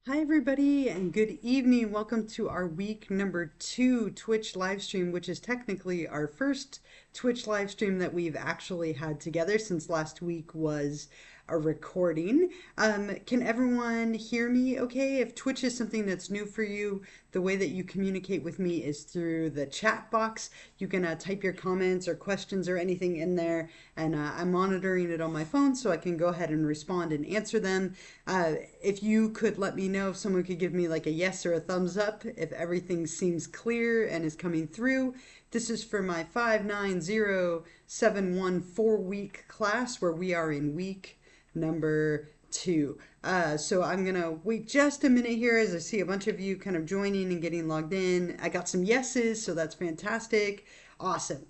Hi, everybody, and good evening. Welcome to our week number 2 Twitch live stream, which is technically our first Twitch live stream that we've actually had together since last week was a recording. Can everyone hear me okay? If Twitch is something that's new for you, the way that you communicate with me is through the chat box. You can type your comments or questions or anything in there, and I'm monitoring it on my phone so I can go ahead and respond and answer them. If you could let me know if someone could give me like a yes or a thumbs up if everything seems clear and is coming through. This is for my 59071 4-week class where we are in week number 2. So I'm gonna wait just a minute here as I see a bunch of you kind of joining and getting logged in. I got some yeses, so that's fantastic. Awesome.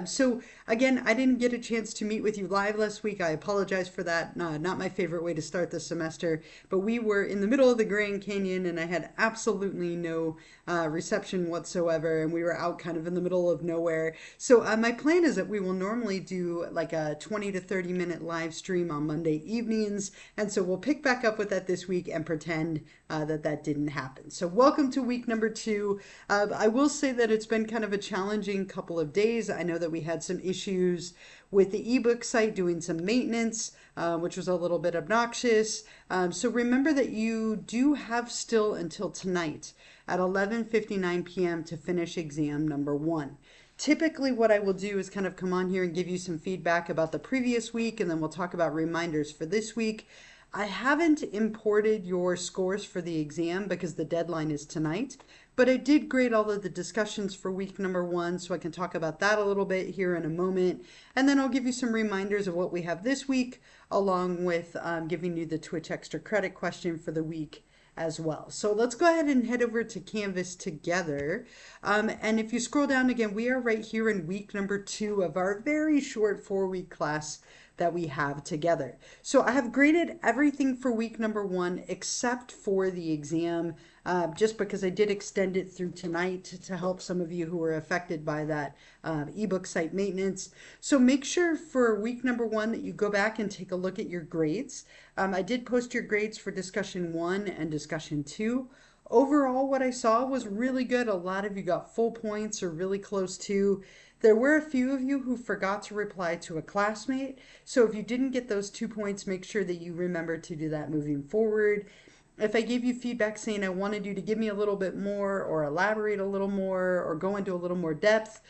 So again, I didn't get a chance to meet with you live last week. I apologize for that. Not my favorite way to start the semester, but we were in the middle of the Grand Canyon and I had absolutely no reception whatsoever, and we were out kind of in the middle of nowhere. So my plan is that we will normally do like a 20 to 30 minute live stream on Monday evenings, and so we'll pick back up with that this week and pretend that didn't happen. So welcome to week number 2. I will say that it's been kind of a challenging couple of days. I know that we had some issues with the ebook site doing some maintenance, which was a little bit obnoxious. So remember that you do have still until tonight at 11:59 p.m. to finish exam number 1. Typically what I will do is kind of come on here and give you some feedback about the previous week, and then we'll talk about reminders for this week. I haven't imported your scores for the exam because the deadline is tonight, but I did grade all of the discussions for week number 1, so I can talk about that a little bit here in a moment. And then I'll give you some reminders of what we have this week, along with giving you the Twitch extra credit question for the week as well. So let's go ahead and head over to Canvas together. And if you scroll down again, we are right here in week number 2 of our very short 4-week class that we have together. So I have graded everything for week number 1 except for the exam, just because I did extend it through tonight to help some of you who were affected by that ebook site maintenance. So make sure for week number 1 that you go back and take a look at your grades. I did post your grades for discussion 1 and discussion 2. Overall, what I saw was really good. A lot of you got full points or really close to. There were a few of you who forgot to reply to a classmate. So if you didn't get those 2 points, make sure that you remember to do that moving forward. If I gave you feedback saying I wanted you to give me a little bit more or elaborate a little more or go into a little more depth,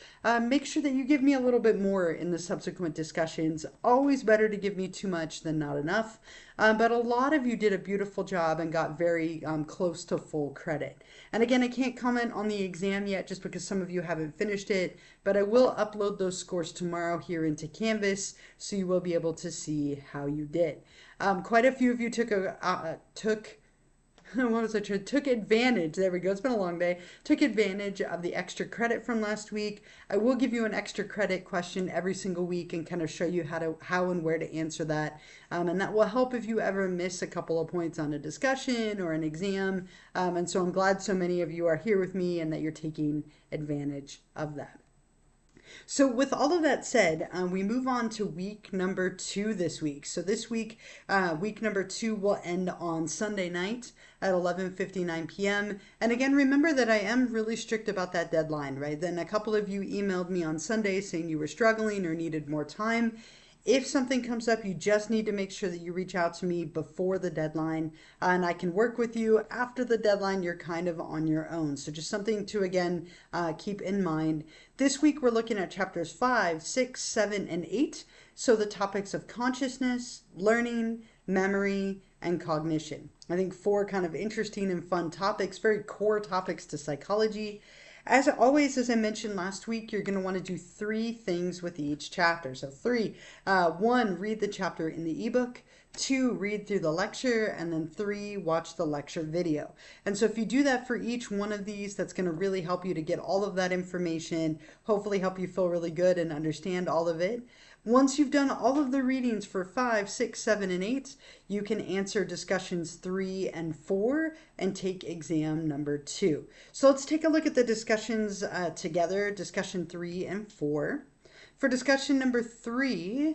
make sure that you give me a little bit more in the subsequent discussions. Always better to give me too much than not enough. But a lot of you did a beautiful job and got very close to full credit. And again, I can't comment on the exam yet just because some of you haven't finished it, but I will upload those scores tomorrow here into Canvas so you will be able to see how you did. Quite a few of you took advantage, there we go, it's been a long day, took advantage of the extra credit from last week. I will give you an extra credit question every single week and kind of show you how and where to answer that. And that will help if you ever miss a couple of points on a discussion or an exam. And so I'm glad so many of you are here with me and that you're taking advantage of that. So with all of that said, we move on to week number 2 this week. So this week, week number 2 will end on Sunday night at 11:59 p.m. And again, remember that I am really strict about that deadline, right? Then a couple of you emailed me on Sunday saying you were struggling or needed more time. If something comes up, you just need to make sure that you reach out to me before the deadline, and I can work with you. After the deadline, you're kind of on your own. So just something to, again, keep in mind. This week, we're looking at chapters 5, 6, 7, and 8. So the topics of consciousness, learning, memory, and cognition. I think 4 kind of interesting and fun topics, very core topics to psychology. As always, as I mentioned last week, you're going to want to do 3 things with each chapter. So 3, 1, read the chapter in the ebook. 2, read through the lecture. And then 3, watch the lecture video. And so if you do that for each one of these, that's going to really help you to get all of that information, hopefully help you feel really good and understand all of it. Once you've done all of the readings for 5, 6, 7, and 8, you can answer discussions 3 and 4 and take exam number 2. So let's take a look at the discussions together, discussion 3 and 4. For discussion number 3,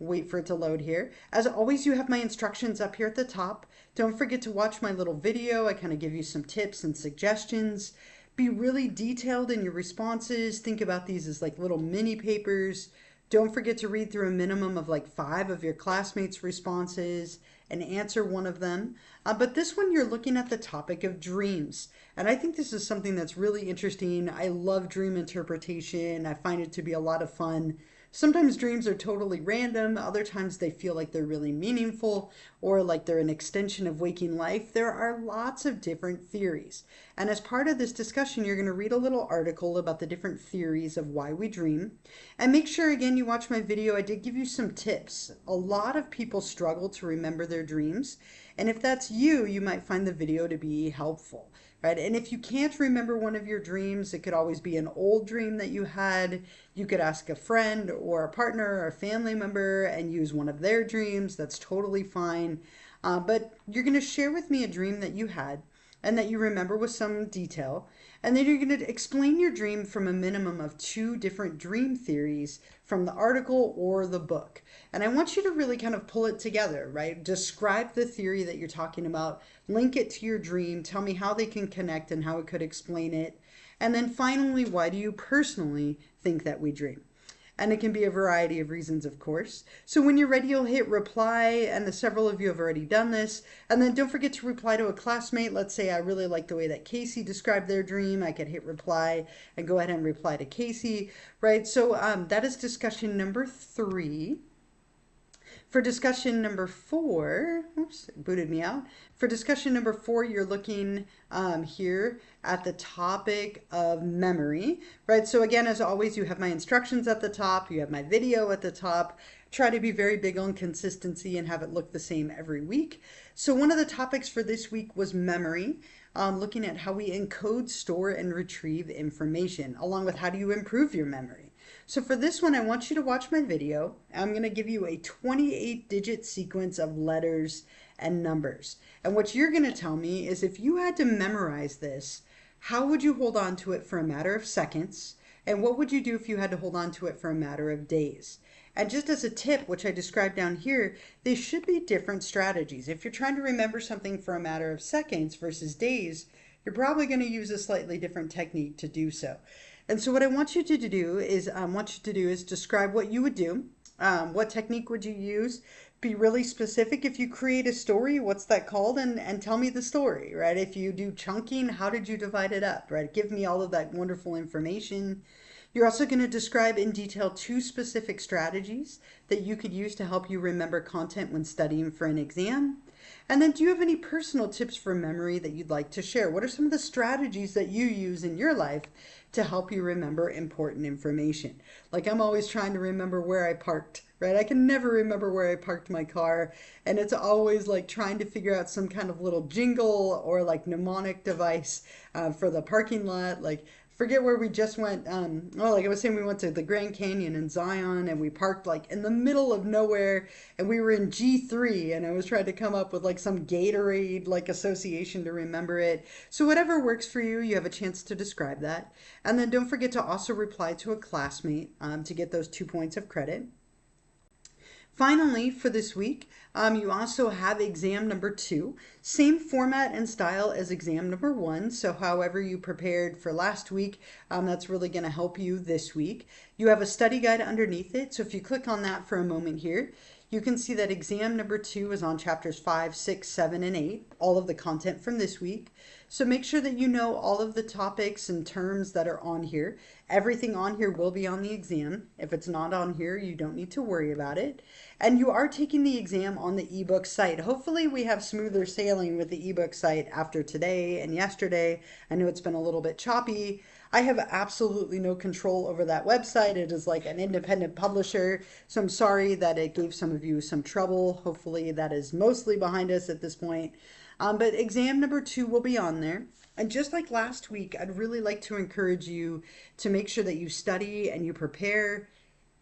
Wait for it to load here. As always, you have my instructions up here at the top. Don't forget to watch my little video. I kind of give you some tips and suggestions. Be really detailed in your responses. Think about these as like little mini papers. Don't forget to read through a minimum of like 5 of your classmates' responses and answer one of them. But this one, you're looking at the topic of dreams. And I think this is something that's really interesting. I love dream interpretation. I find it to be a lot of fun. Sometimes dreams are totally random, other times they feel like they're really meaningful or like they're an extension of waking life. There are lots of different theories. And as part of this discussion, you're going to read a little article about the different theories of why we dream. And make sure, again, you watch my video. I did give you some tips. A lot of people struggle to remember their dreams. And if that's you, you might find the video to be helpful. Right? And if you can't remember one of your dreams, it could always be an old dream that you had. You could ask a friend or a partner or a family member and use one of their dreams. That's totally fine. But you're going to share with me a dream that you had and that you remember with some detail. And then you're going to explain your dream from a minimum of 2 different dream theories from the article or the book. And I want you to really kind of pull it together, right? Describe the theory that you're talking about, link it to your dream, tell me how they can connect and how it could explain it. And then finally, why do you personally think that we dream? And it can be a variety of reasons, of course. So when you're ready, you'll hit reply, and several of you have already done this. And then don't forget to reply to a classmate. Let's say I really like the way that Casey described their dream. I could hit reply and go ahead and reply to Casey, right? So that is discussion number 3. For discussion number 4, oops, it booted me out. For discussion number 4, you're looking here at the topic of memory, right? So again, as always, you have my instructions at the top, you have my video at the top. Try to be very big on consistency and have it look the same every week. So one of the topics for this week was memory, looking at how we encode, store, and retrieve information, along with how do you improve your memory. So for this one, I want you to watch my video. I'm going to give you a 28-digit sequence of letters and numbers. And what you're going to tell me is if you had to memorize this, how would you hold on to it for a matter of seconds? And what would you do if you had to hold on to it for a matter of days? And just as a tip, which I described down here, they should be different strategies. If you're trying to remember something for a matter of seconds versus days, you're probably going to use a slightly different technique to do so. And so what I want you to do is describe what you would do. What technique would you use? Be really specific. If you create a story, what's that called? And tell me the story, right? If you do chunking, how did you divide it up, right? Give me all of that wonderful information. You're also going to describe in detail 2 specific strategies that you could use to help you remember content when studying for an exam. And then do you have any personal tips for memory that you'd like to share? What are some of the strategies that you use in your life to help you remember important information? Like I'm always trying to remember where I parked, right? I can never remember where I parked my car. And it's always like trying to figure out some kind of little jingle or like mnemonic device for the parking lot. Like forget where we just went. Like I was saying, we went to the Grand Canyon in Zion and we parked like in the middle of nowhere and we were in G3 and I was trying to come up with like some Gatorade like association to remember it. So whatever works for you, you have a chance to describe that. And then don't forget to also reply to a classmate to get those 2 points of credit. Finally, for this week, you also have exam number 2. Same format and style as exam number 1. So however you prepared for last week, that's really going to help you this week. You have a study guide underneath it. So if you click on that for a moment here, you can see that exam number 2 is on chapters 5, 6, 7, and 8, all of the content from this week. So make sure that you know all of the topics and terms that are on here. Everything on here will be on the exam. If it's not on here, you don't need to worry about it. And you are taking the exam on the ebook site. Hopefully we have smoother sailing with the ebook site after today and yesterday. I know it's been a little bit choppy. I have absolutely no control over that website. It is like an independent publisher. So I'm sorry that it gave some of you some trouble. Hopefully that is mostly behind us at this point. But exam number 2 will be on there. And just like last week, I'd really like to encourage you to make sure that you study and you prepare.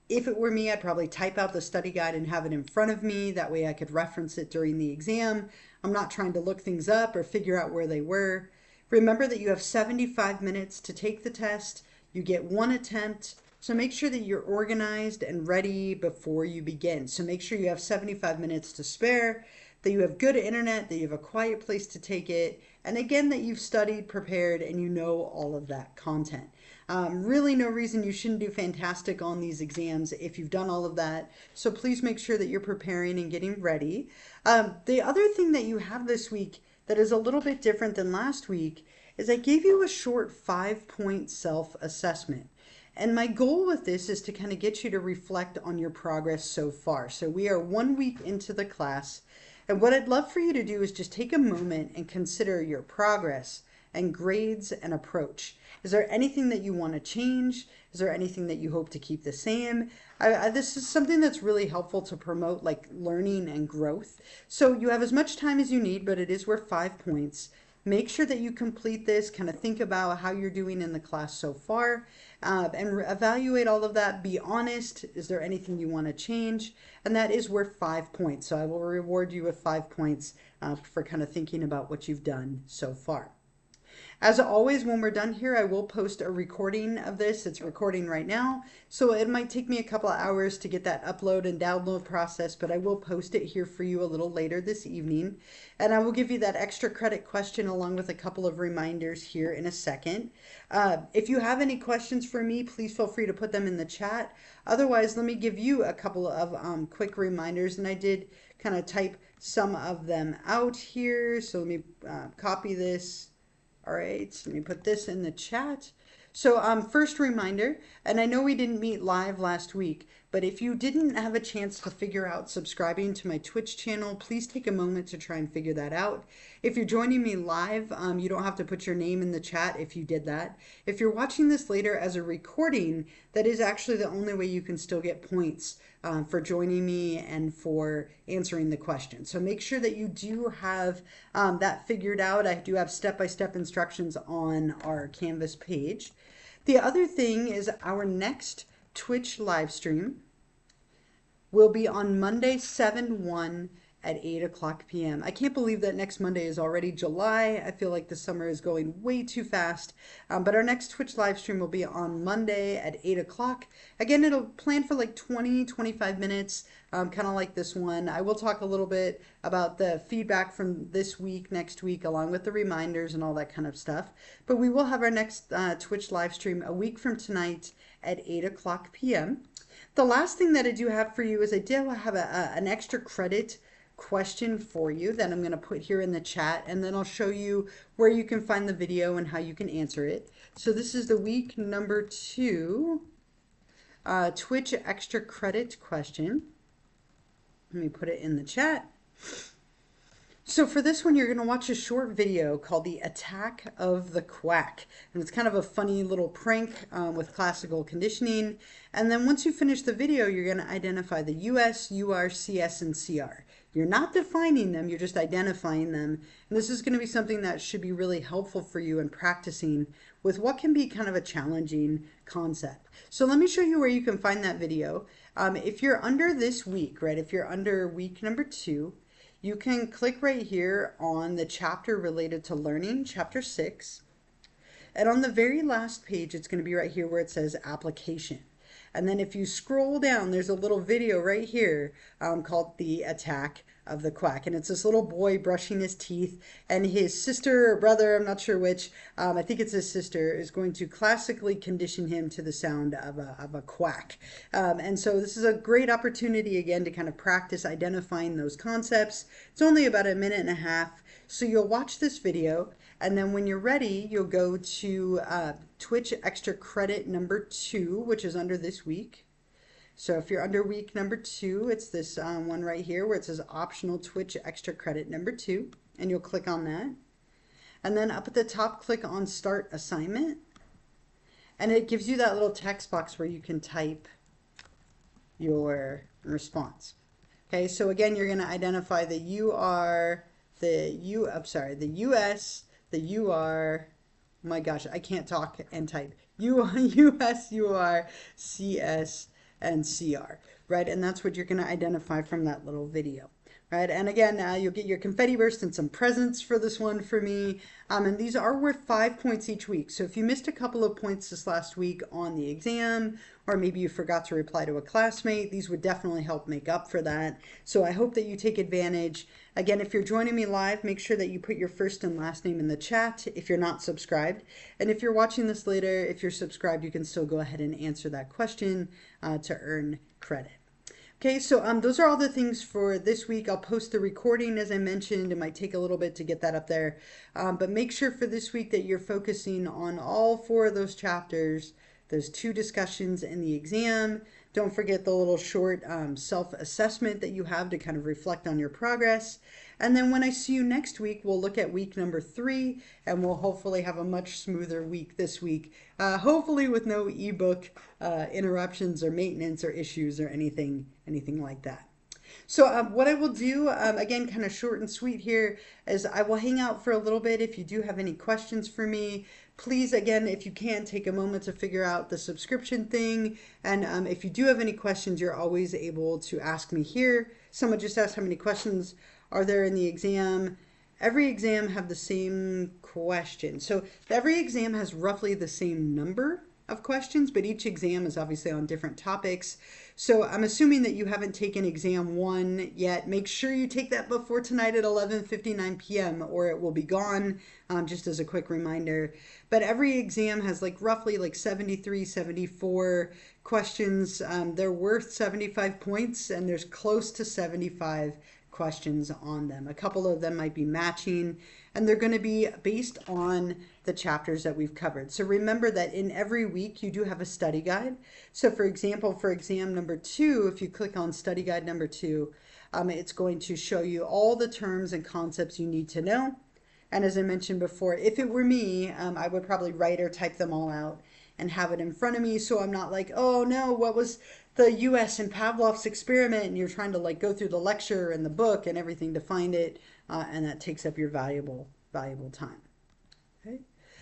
If it were me, I'd probably type out the study guide and have it in front of me. That way I could reference it during the exam. I'm not trying to look things up or figure out where they were. Remember that you have 75 minutes to take the test. You get 1 attempt. So make sure that you're organized and ready before you begin. So make sure you have 75 minutes to spare, that you have good internet, that you have a quiet place to take it, and again, that you've studied, prepared, and you know all of that content. Really no reason you shouldn't do fantastic on these exams if you've done all of that. So please make sure that you're preparing and getting ready. The other thing that you have this week that is a little bit different than last week is I gave you a short 5-point self-assessment. And my goal with this is to kind of get you to reflect on your progress so far. So we are 1 week into the class. And what I'd love for you to do is just take a moment and consider your progress and grades and approach. Is there anything that you want to change? Is there anything that you hope to keep the same? This is something that's really helpful to promote like learning and growth. So you have as much time as you need, but it is worth 5 points. Make sure that you complete this, kind of think about how you're doing in the class so far, and evaluate all of that. Be honest. Is there anything you want to change? And that is worth 5 points. So I will reward you with 5 points for kind of thinking about what you've done so far. As always, when we're done here, I will post a recording of this. It's recording right now, so it might take me a couple of hours to get that upload and download process, but I will post it here for you a little later this evening. And I will give you that extra credit question along with a couple of reminders here in a second. If you have any questions for me, please feel free to put them in the chat. Otherwise, let me give you a couple of quick reminders, and I did kind of type some of them out here. So let me copy this. All right, so let me put this in the chat. So first reminder, and I know we didn't meet live last week, but if you didn't have a chance to figure out subscribing to my Twitch channel, please take a moment to try and figure that out. If you're joining me live, you don't have to put your name in the chat if you did that. If you're watching this later as a recording, that is actually the only way you can still get points for joining me and for answering the question. So make sure that you do have that figured out. I do have step-by-step instructions on our Canvas page. The other thing is our next Twitch live stream will be on Monday, 7/1 at 8 o'clock p.m. I can't believe that next Monday is already July. I feel like the summer is going way too fast. But our next Twitch live stream will be on Monday at 8 o'clock. Again, it'll plan for like 20-25 minutes, kind of like this one. I will talk a little bit about the feedback from this week, next week, along with the reminders and all that kind of stuff. But we will have our next Twitch live stream a week from tonight at 8 o'clock p.m. The last thing that I do have for you is I do have an extra credit question for you that I'm going to put here in the chat, and then I'll show you where you can find the video and how you can answer it. So this is the week number 2 Twitch extra credit question. Let me put it in the chat. So for this one, you're going to watch a short video called The Attack of the Quack. And it's kind of a funny little prank with classical conditioning. And then once you finish the video, you're going to identify the US, UR, CS, and CR. You're not defining them, you're just identifying them. And this is going to be something that should be really helpful for you in practicing with what can be kind of a challenging concept. So let me show you where you can find that video. If you're under this week, right, if you're under week number 2, you can click right here on the chapter related to learning, chapter 6. And on the very last page, it's going to be right here where it says application. And then if you scroll down, there's a little video right here called The Attack of the Quack. And it's this little boy brushing his teeth, and his sister or brother, I'm not sure which, I think it's his sister, is going to classically condition him to the sound of a quack. And so this is a great opportunity, again, to kind of practice identifying those concepts. It's only about 1.5 minutes. So you'll watch this video, and then when you're ready, you'll go to Twitch extra credit number 2, which is under this week. So if you're under week number 2, it's this one right here where it says optional Twitch extra credit number 2, and you'll click on that. And then up at the top, click on start assignment, and it gives you that little text box where you can type your response. Okay, so again, you're going to identify the US, the UR, my gosh, I can't talk and type, US, UR, CS, and CR, right? And that's what you're going to identify from that little video. right? And again, you'll get your confetti burst and some presents for this one for me. And these are worth 5 points each week. So if you missed a couple of points this last week on the exam, or maybe you forgot to reply to a classmate, these would definitely help make up for that. So I hope that you take advantage. Again, if you're joining me live, make sure that you put your first and last name in the chat if you're not subscribed. And if you're watching this later, if you're subscribed, you can still go ahead and answer that question to earn credit. Okay, so those are all the things for this week. I'll post the recording as I mentioned. It might take a little bit to get that up there. But make sure for this week that you're focusing on all 4 of those chapters, those 2 discussions in the exam. Don't forget the little short self-assessment that you have to kind of reflect on your progress. And then when I see you next week, we'll look at week number 3, and we'll hopefully have a much smoother week this week. Hopefully with no ebook interruptions or maintenance or issues or anything like that. So what I will do, again, kind of short and sweet here, is I will hang out for a little bit. If you do have any questions for me, please, again, if you can, take a moment to figure out the subscription thing. And if you do have any questions, you're always able to ask me here. Someone just asked how many questions are there in the exam. Every exam have the same question. So every exam has roughly the same number of questions, but each exam is obviously on different topics. So I'm assuming that you haven't taken exam 1 yet. Make sure you take that before tonight at 11:59 p.m. or it will be gone, just as a quick reminder. But every exam has like roughly like 73, 74 questions. They're worth 75 points and there's close to 75 questions on them. A couple of them might be matching, and they're going to be based on the chapters that we've covered. So remember that in every week you do have a study guide. So for example, for exam number 2, if you click on study guide number 2, it's going to show you all the terms and concepts you need to know. And as I mentioned before, if it were me, I would probably write or type them all out and have it in front of me, so I'm not like, oh no, what was the US and Pavlov's experiment, and you're trying to like go through the lecture and the book and everything to find it, and that takes up your valuable time. Okay,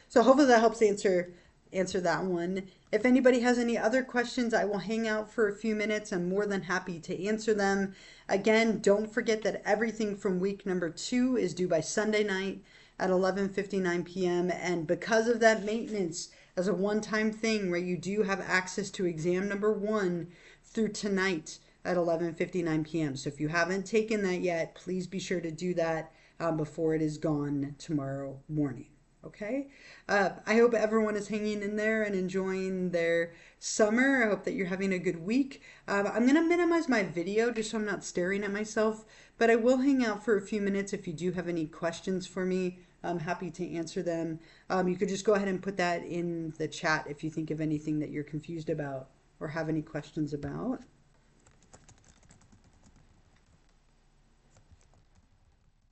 so hopefully that helps answer that one. If anybody has any other questions, I will hang out for a few minutes. I'm more than happy to answer them. Again, don't forget that everything from week number 2 is due by Sunday night at 11:59 p.m. And because of that maintenance, as a one-time thing where you do have access to exam number 1 through tonight at 11:59 p.m. So if you haven't taken that yet, please be sure to do that before it is gone tomorrow morning. Okay, I hope everyone is hanging in there and enjoying their summer. I hope that you're having a good week. I'm going to minimize my video just so I'm not staring at myself, but I will hang out for a few minutes. If you do have any questions for me, I'm happy to answer them. You could just go ahead and put that in the chat if you think of anything that you're confused about or have any questions about.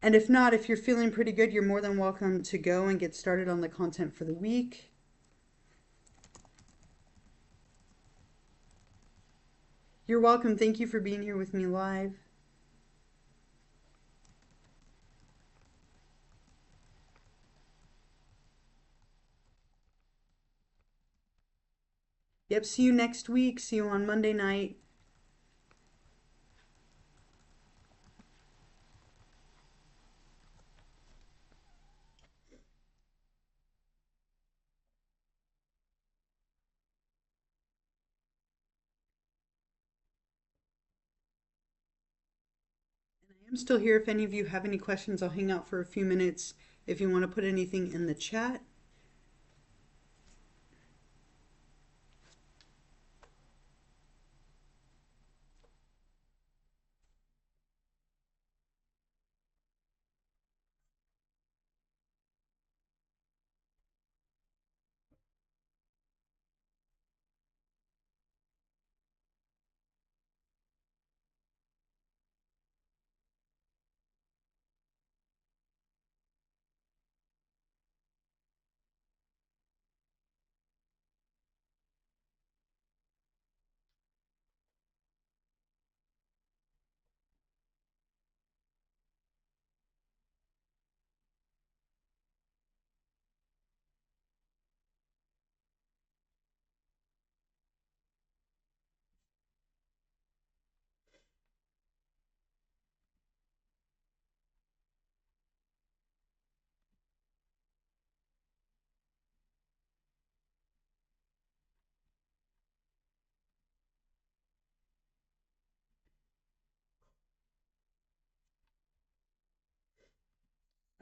And if not, if you're feeling pretty good, you're more than welcome to go and get started on the content for the week. You're welcome. Thank you for being here with me live. Yep, see you next week. See you on Monday night. I'm still here. If any of you have any questions, I'll hang out for a few minutes. If you want to put anything in the chat.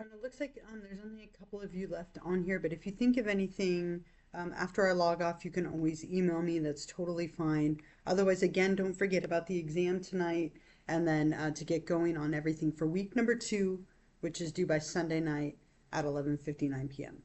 It looks like there's only a couple of you left on here, but if you think of anything after I log off, you can always email me. That's totally fine. Otherwise, again, don't forget about the exam tonight and then to get going on everything for week number 2, which is due by Sunday night at 11:59 p.m.